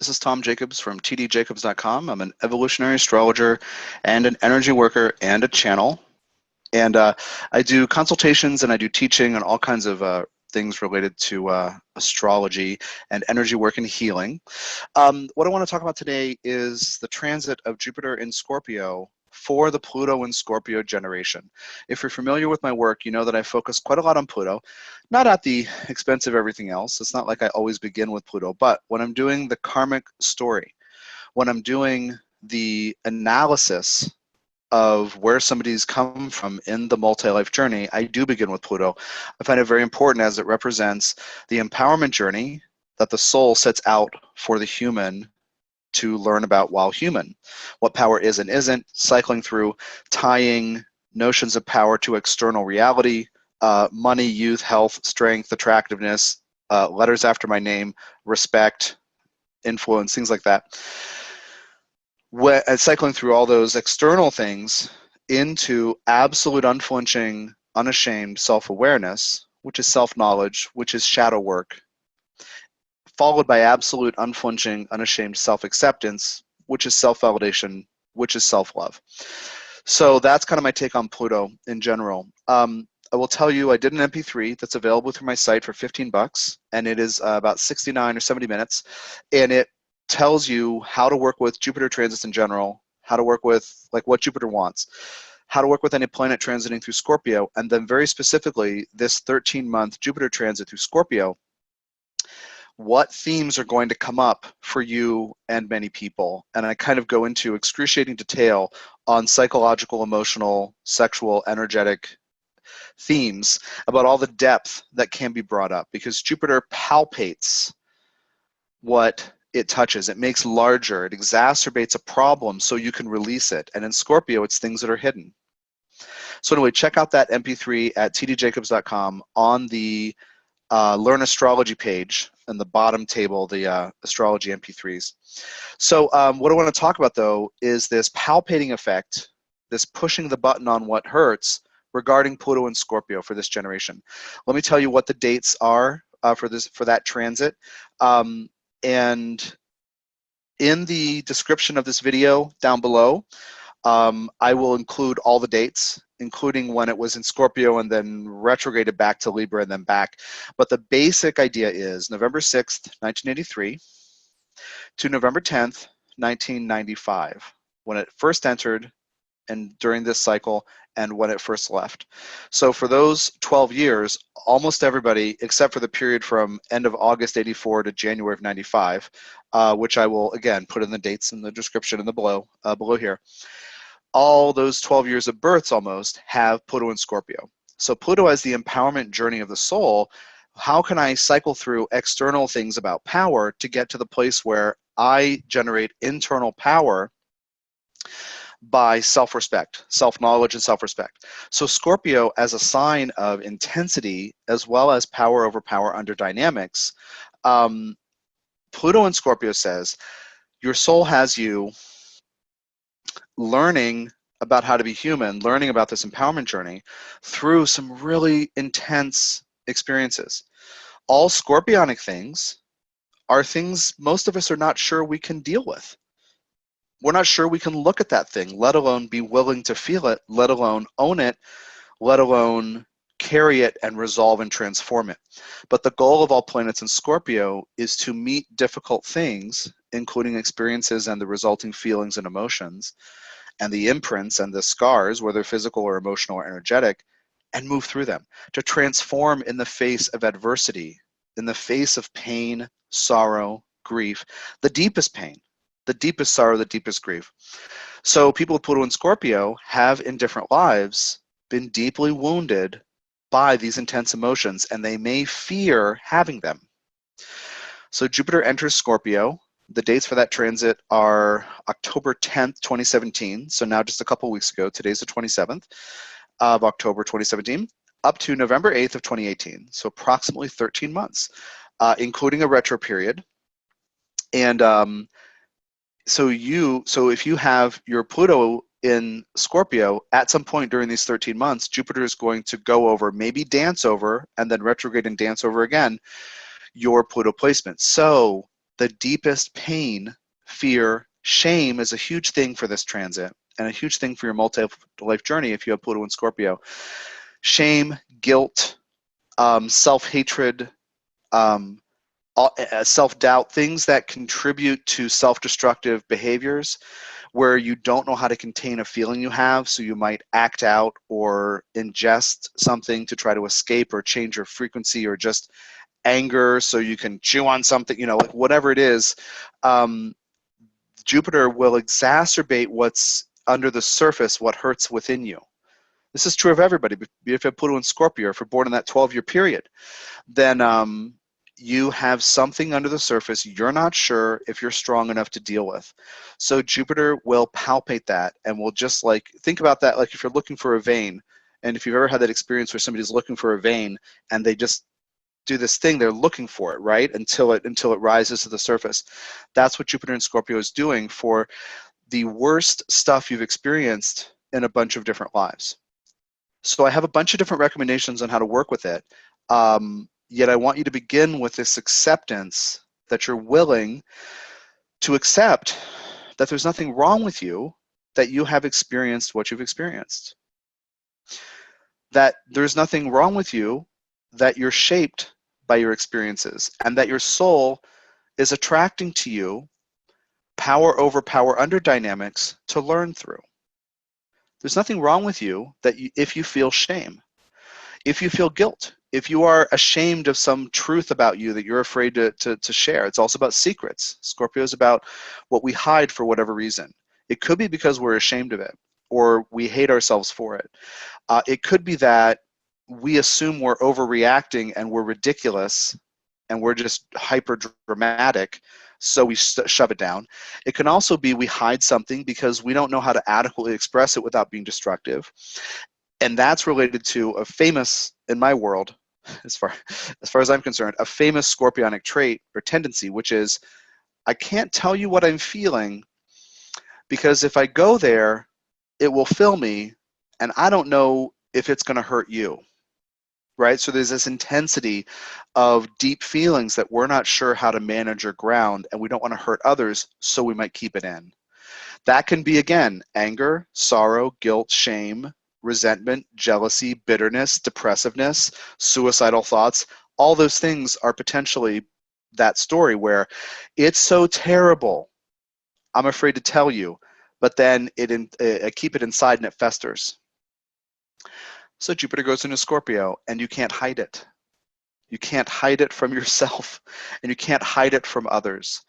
This is Tom Jacobs from tdjacobs.com. I'm an evolutionary astrologer and an energy worker and a channel. And I do consultations and I do teaching and all kinds of things related to astrology and energy work and healing. What I want to talk about today is the transit of Jupiter in Scorpio for the Pluto and Scorpio generation. If you're familiar with my work, you know that I focus quite a lot on Pluto, not at the expense of everything else. It's not like I always begin with Pluto, but when I'm doing the karmic story, when I'm doing the analysis of where somebody's come from in the multi-life journey, I do begin with Pluto. I find it very important as it represents the empowerment journey that the soul sets out for the human to learn about while human. What power is and isn't, cycling through tying notions of power to external reality, money, youth, health, strength, attractiveness, letters after my name, respect, influence, things like that. Cycling through all those external things into absolute unflinching, unashamed self-awareness, which is self-knowledge, which is shadow work, followed by absolute unflinching, unashamed self-acceptance, which is self-validation, which is self-love. So that's kind of my take on Pluto in general. I will tell you I did an MP3 that's available through my site for 15 bucks, and it is about 69 or 70 minutes, and it tells you how to work with Jupiter transits in general, how to work with like what Jupiter wants, how to work with any planet transiting through Scorpio, and then very specifically this 13-month Jupiter transit through Scorpio, what themes are going to come up for you and many people. And I kind of go into excruciating detail on psychological, emotional, sexual, energetic themes about all the depth that can be brought up, because Jupiter palpates what it touches. It makes larger, it exacerbates a problem so you can release it. And in Scorpio, it's things that are hidden. So anyway, check out that MP3 at tdjacobs.com on the Learn Astrology page in the bottom table, the astrology MP3s. So what I want to talk about though is this palpating effect, this pushing the button on what hurts regarding Pluto and Scorpio for this generation. Let me tell you what the dates are for that transit. And in the description of this video down below, I will include all the dates, including when it was in Scorpio and then retrograded back to Libra and then back. But the basic idea is November 6th, 1983 to November 10th, 1995, when it first entered and during this cycle and when it first left. So for those 12 years, almost everybody, except for the period from end of August 84 to January of 95, which I will again put in the dates in the description in the below here, all those 12 years of births almost have Pluto and Scorpio. So Pluto as the empowerment journey of the soul. How can I cycle through external things about power to get to the place where I generate internal power by self-respect, self-knowledge, and self-respect? So Scorpio as a sign of intensity as well as power over power under dynamics, Pluto in Scorpio says your soul has you learning about how to be human, learning about this empowerment journey through some really intense experiences. All Scorpionic things are things most of us are not sure we can deal with. We're not sure we can look at that thing, let alone be willing to feel it, let alone own it, let alone carry it and resolve and transform it. But the goal of all planets in Scorpio is to meet difficult things, including experiences and the resulting feelings and emotions, and the imprints and the scars, whether physical or emotional or energetic, and move through them, to transform in the face of adversity, in the face of pain, sorrow, grief, the deepest pain, the deepest sorrow, the deepest grief. So people with Pluto and Scorpio have in different lives been deeply wounded by these intense emotions, and they may fear having them. So Jupiter enters Scorpio. The dates for that transit are October 10th, 2017. So now just a couple weeks ago, today's the 27th of October, 2017, up to November 8th of 2018. So approximately 13 months, including a retro period. And so if you have your Pluto in Scorpio, at some point during these 13 months, Jupiter is going to go over, maybe dance over, and then retrograde and dance over again, your Pluto placement. So the deepest pain, fear, shame is a huge thing for this transit and a huge thing for your multi-life journey if you have Pluto and Scorpio. Shame, guilt, self-hatred, self-doubt, things that contribute to self-destructive behaviors where you don't know how to contain a feeling you have, so you might act out or ingest something to try to escape or change your frequency, or just anger so you can chew on something, you know, like whatever it is. Jupiter will exacerbate what's under the surface, what hurts within you. This is true of everybody, be if you have Pluto and Scorpio, if you're born in that 12-year period, then you have something under the surface you're not sure if you're strong enough to deal with. So Jupiter will palpate that and will just like, think about that like if you're looking for a vein, and if you've ever had that experience where somebody's looking for a vein and they just do this thing, they're looking for it, right? Until it rises to the surface. That's what Jupiter and Scorpio is doing for the worst stuff you've experienced in a bunch of different lives. So I have a bunch of different recommendations on how to work with it. Yet I want you to begin with this acceptance that you're willing to accept that there's nothing wrong with you, that you have experienced what you've experienced. That there's nothing wrong with you, that you're shaped by your experiences, and that your soul is attracting to you power over power under dynamics to learn through. There's nothing wrong with you that if you feel shame, if you feel guilt, if you are ashamed of some truth about you that you're afraid to share. It's also about secrets. Scorpio is about what we hide for whatever reason. It could be because we're ashamed of it or we hate ourselves for it. It could be that we assume we're overreacting and we're ridiculous and we're just hyper dramatic, so we shove it down. It can also be we hide something because we don't know how to adequately express it without being destructive. And that's related to a famous, in my world, as far as I'm concerned, a famous scorpionic trait or tendency, which is I can't tell you what I'm feeling because if I go there, it will fill me and I don't know if it's going to hurt you. Right? So there's this intensity of deep feelings that we're not sure how to manage or ground, and we don't want to hurt others, so we might keep it in. That can be, again, anger, sorrow, guilt, shame, resentment, jealousy, bitterness, depressiveness, suicidal thoughts. All those things are potentially that story where it's so terrible, I'm afraid to tell you, but then I keep it inside and it festers. So Jupiter goes into Scorpio and you can't hide it. You can't hide it from yourself and you can't hide it from others.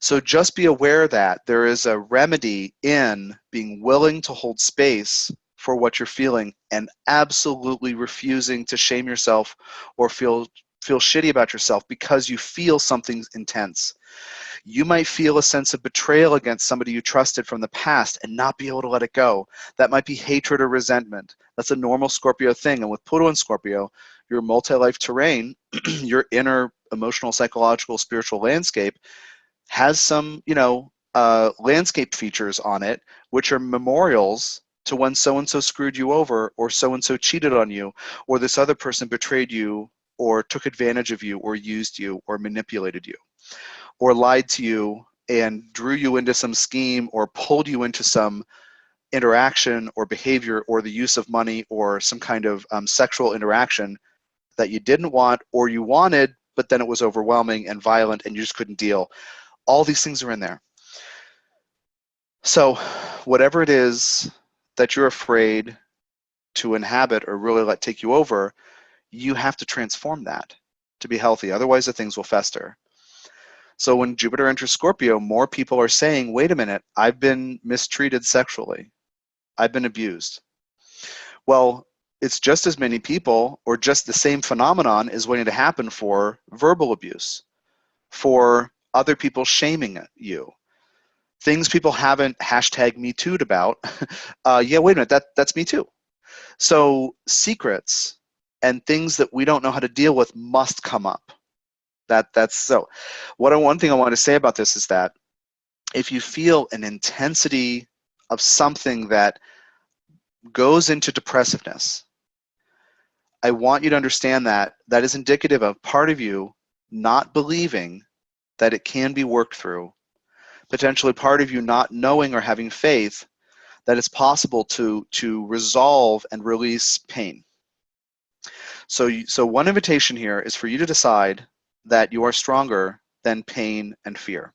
So just be aware that there is a remedy in being willing to hold space for what you're feeling and absolutely refusing to shame yourself or feel shitty about yourself because you feel something intense. You might feel a sense of betrayal against somebody you trusted from the past and not be able to let it go. That might be hatred or resentment. That's a normal Scorpio thing. And with Pluto and Scorpio, your multi-life terrain, your inner emotional, psychological, spiritual landscape has some, landscape features on it, which are memorials to when so-and-so screwed you over or so-and-so cheated on you or this other person betrayed you or took advantage of you or used you or manipulated you, or lied to you and drew you into some scheme or pulled you into some interaction or behavior or the use of money or some kind of sexual interaction that you didn't want or you wanted, but then it was overwhelming and violent and you just couldn't deal. All these things are in there. So whatever it is that you're afraid to inhabit or really let take you over, you have to transform that to be healthy. Otherwise, the things will fester. So when Jupiter enters Scorpio, more people are saying, wait a minute, I've been mistreated sexually. I've been abused. Well, it's just as many people or just the same phenomenon is waiting to happen for verbal abuse, for other people shaming you, things people haven't hashtag Me Too'd about. Yeah, wait a minute, that's me too. So secrets and things that we don't know how to deal with must come up. That's so. One thing I want to say about this is that if you feel an intensity of something that goes into depressiveness, I want you to understand that that is indicative of part of you not believing that it can be worked through. Potentially part of you not knowing or having faith that it's possible to resolve and release pain. So one invitation here is for you to decide that you are stronger than pain and fear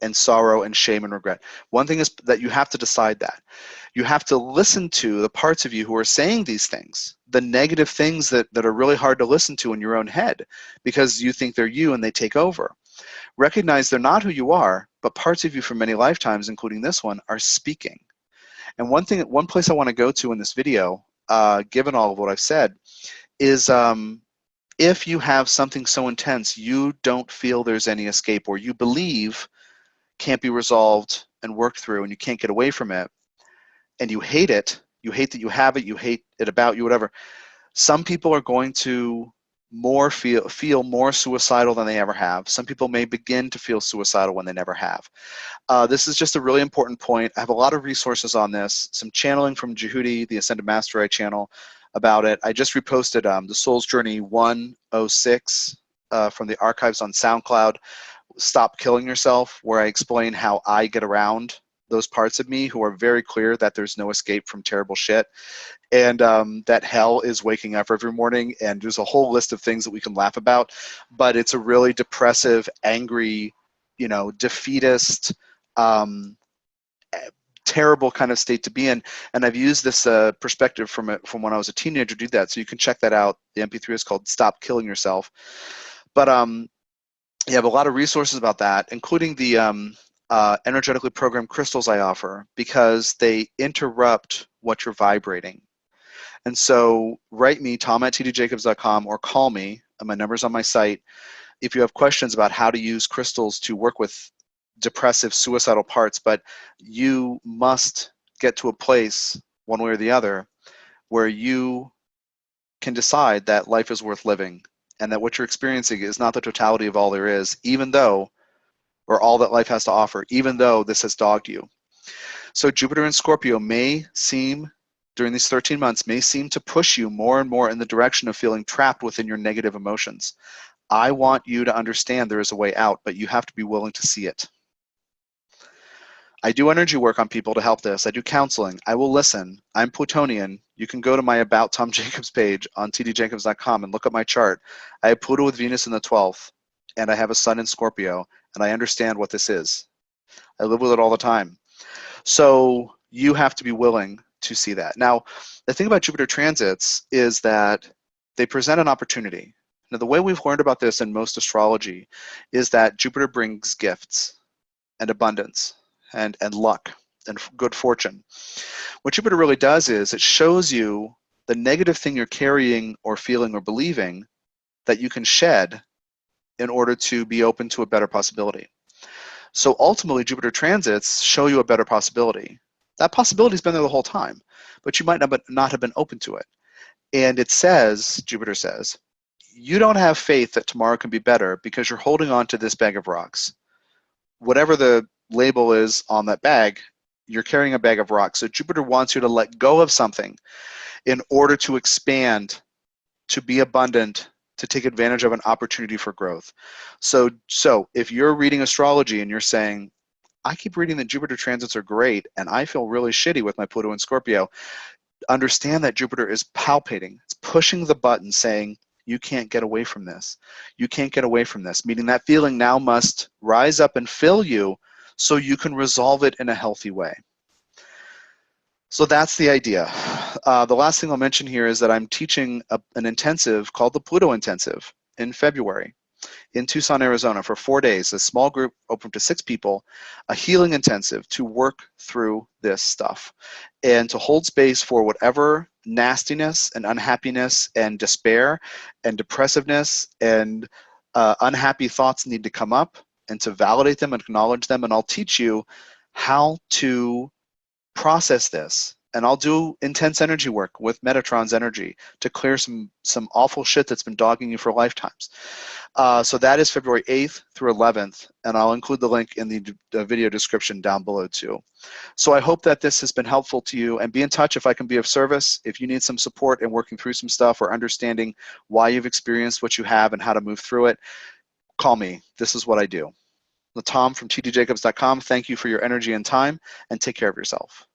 and sorrow and shame and regret. One thing is that you have to decide that. You have to listen to the parts of you who are saying these things, the negative things that are really hard to listen to in your own head because you think they're you and they take over. Recognize they're not who you are, but parts of you from many lifetimes, including this one, are speaking. And one place I want to go to in this video, given all of what I've said, is if you have something so intense you don't feel there's any escape, or you believe can't be resolved and worked through and you can't get away from it, and you hate it, you hate that you have it, you hate it about you, whatever, some people are going to feel more suicidal than they ever have. Some people may begin to feel suicidal when they never have. This is just a really important point. I have a lot of resources on this, some channeling from Jehudi, the Ascended Master I channel, about it. I just reposted the Soul's Journey 106 from the archives on SoundCloud, Stop Killing Yourself, where I explain how I get around those parts of me who are very clear that there's no escape from terrible shit, and that hell is waking up every morning, and there's a whole list of things that we can laugh about, but it's a really depressive, angry, defeatist, terrible kind of state to be in. And I've used this perspective from when I was a teenager to do that, so you can check that out. The MP3 is called Stop Killing Yourself. But you have a lot of resources about that, including the energetically programmed crystals I offer, because they interrupt what you're vibrating. And so write me, tom@tdjacobs.com, or call me. My number's on my site. If you have questions about how to use crystals to work with depressive, suicidal parts, but you must get to a place, one way or the other, where you can decide that life is worth living and that what you're experiencing is not the totality of all there is, even though, or all that life has to offer, even though this has dogged you. So Jupiter and Scorpio may seem, during these 13 months, may seem to push you more and more in the direction of feeling trapped within your negative emotions. I want you to understand there is a way out, but you have to be willing to see it. I do energy work on people to help this. I do counseling. I will listen. I'm Plutonian. You can go to my About Tom Jacobs page on tdjacobs.com and look at my chart. I have Pluto with Venus in the 12th, and I have a Sun in Scorpio, and I understand what this is. I live with it all the time. So you have to be willing to see that. Now, the thing about Jupiter transits is that they present an opportunity. Now, the way we've learned about this in most astrology is that Jupiter brings gifts and abundance and luck and good fortune. What Jupiter really does is it shows you the negative thing you're carrying or feeling or believing that you can shed in order to be open to a better possibility. So ultimately, Jupiter transits show you a better possibility. That possibility's been there the whole time, but you might not have been open to it. And it says, Jupiter says, you don't have faith that tomorrow can be better because you're holding on to this bag of rocks. Whatever the label is on that bag, you're carrying a bag of rocks. So Jupiter wants you to let go of something in order to expand, to be abundant, to take advantage of an opportunity for growth. So if you're reading astrology and you're saying, I keep reading that Jupiter transits are great and I feel really shitty with my Pluto and Scorpio, understand that Jupiter is palpating. It's pushing the button saying, you can't get away from this. You can't get away from this, meaning that feeling now must rise up and fill you so you can resolve it in a healthy way. So that's the idea. The last thing I'll mention here is that I'm teaching an intensive called the Pluto Intensive in February in Tucson, Arizona for 4 days, a small group open to 6 people, a healing intensive to work through this stuff and to hold space for whatever nastiness and unhappiness and despair and depressiveness and unhappy thoughts need to come up, and to validate them and acknowledge them. And I'll teach you how to process this. And I'll do intense energy work with Metatron's energy to clear some awful shit that's been dogging you for lifetimes. So that is February 8th through 11th, and I'll include the link in the video description down below too. So I hope that this has been helpful to you, and be in touch if I can be of service. If you need some support in working through some stuff or understanding why you've experienced what you have and how to move through it, call me. This is what I do. Tom from tdjacobs.com. Thank you for your energy and time, and take care of yourself.